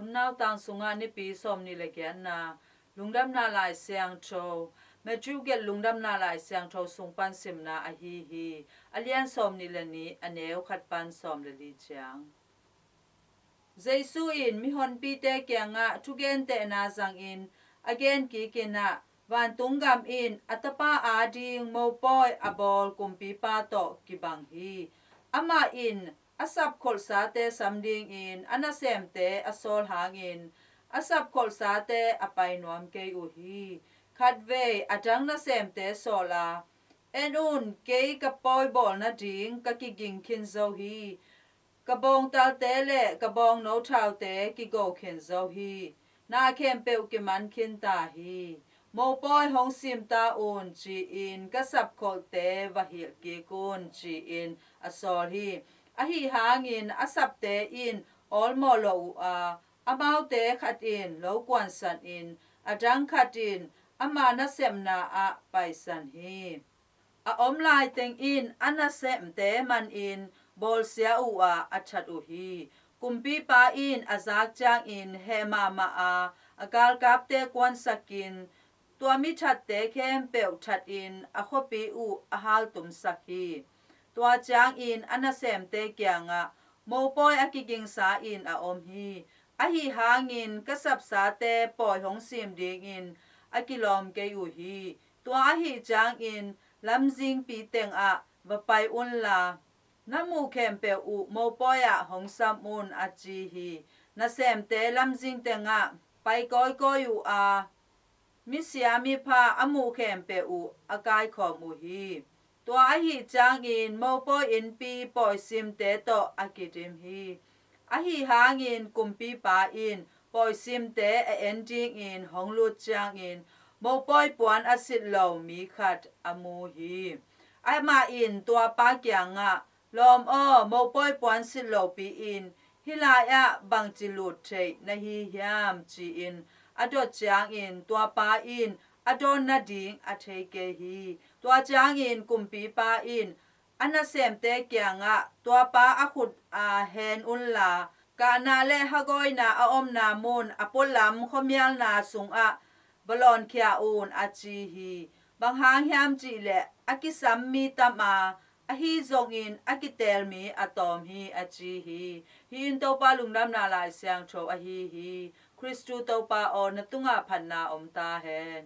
คุณNautang sunga Nipi som ni legian na Lungdamna Laisiangthoแม่จูเกตLungdamna Laisiangthoสงปันสิมนาอหีฮีอเลียนสอมนิลนีอเนวขัดปันสอมเลลีจางเจสุอินมิฮอนปีเตเกียงะทุเกนเตนาจังอินอเกนกีกินะวันตุงกำอินอัตปาอาดิงโมปอยอบอลกุมปีปาโตกิบังฮีอามาอินอาสับขลสาเตสัมดิงอินอนาเซมเตอโซลหางอินอาสับขลสาเตอไปนวมเกยอุฮีคัดเวอจังนาเซมเตโซลาเอ็นอุนเกยกับปอยบอลนาดิงกะกิกิงคินโซฮีกระบองตาเตเลกระบองโนทาวเตกิโกเข็นโซฮีนาเข้มเปวกิมันคินตาฮีโมปอยหงซิมตาอุนจีอินกษับโคเตวะฮิลกิกุนจีอินอสอลฮีอหิหางอินอสับเตอินออลโมโลอาอมาวเตขัดอินโลกวนสันอินอจังขัดอินอามานาเซมนาอะไปสันฮีออมลายเต็งอินอนาเซมเตมันอินบอลเสียอูอาอัชัดอูฮีกุมปีปาอินอาซักจางอินเฮมามาอาอากาลกับเตกวนสกินตัวมิชัดเตเข้มเปวชัดอินอขปีอูอาฮัลตุมสักฮีตัวจางอินอนาเซมเตเกียงะโมปอยอากิกิงสาอินอาอมฮีอาหิหางอินกษับสาเตปอยหงซิมดิงอินอากิลอมเกยูฮีตัวอาหิจางอินลำซิงปีเต็งอะบะไปอุนลาน้ำมูเข้มเปวอูโมปอยอะหงซัมอุนอาจีฮีนาเซมเตลำซิงเต็งอะไปก้อยก้อยอูอามิเสียมิพาอมูเข้มเปอูอากายขอมูฮีตัวอาหิจางอินโมปอยอินปีปอยซิมเตโตอากิดิมฮีอาหิหางอินกุมปีปาอินปอยซิมเตเอ็นจิงอินหงลุดจางอินโมปอยปวนอสิลโลมีขัดอมูฮีอามาอินตัวปาเกียงะลอมอ้อโมปอยปวนสิลโลปีอินฮิลายะบังจิลุดเทนฮียามจีอินอดจางอินตัวปาอินอดอนนาดิงอเทเกฮีตัวจางอินกุมปีปาอินอันนาเซมเตเกียงะตัวปาอขุดอาเฮนอุนลากานาเลฮกอยนาออมนามุนอปุลลัมขมยัลนาสุงอะบลอนเคียอูนอาจีฮีบางหางยามจีเลอากิสัมมีตามาอฮีซงอินอากิเตลมีอะตอมฮีอาจีฮีฮีอินโตปาลุงดำนาลายเสียงโชอฮีฮีคริสตูโตปาออนตุงะพันนาอมตาเฮน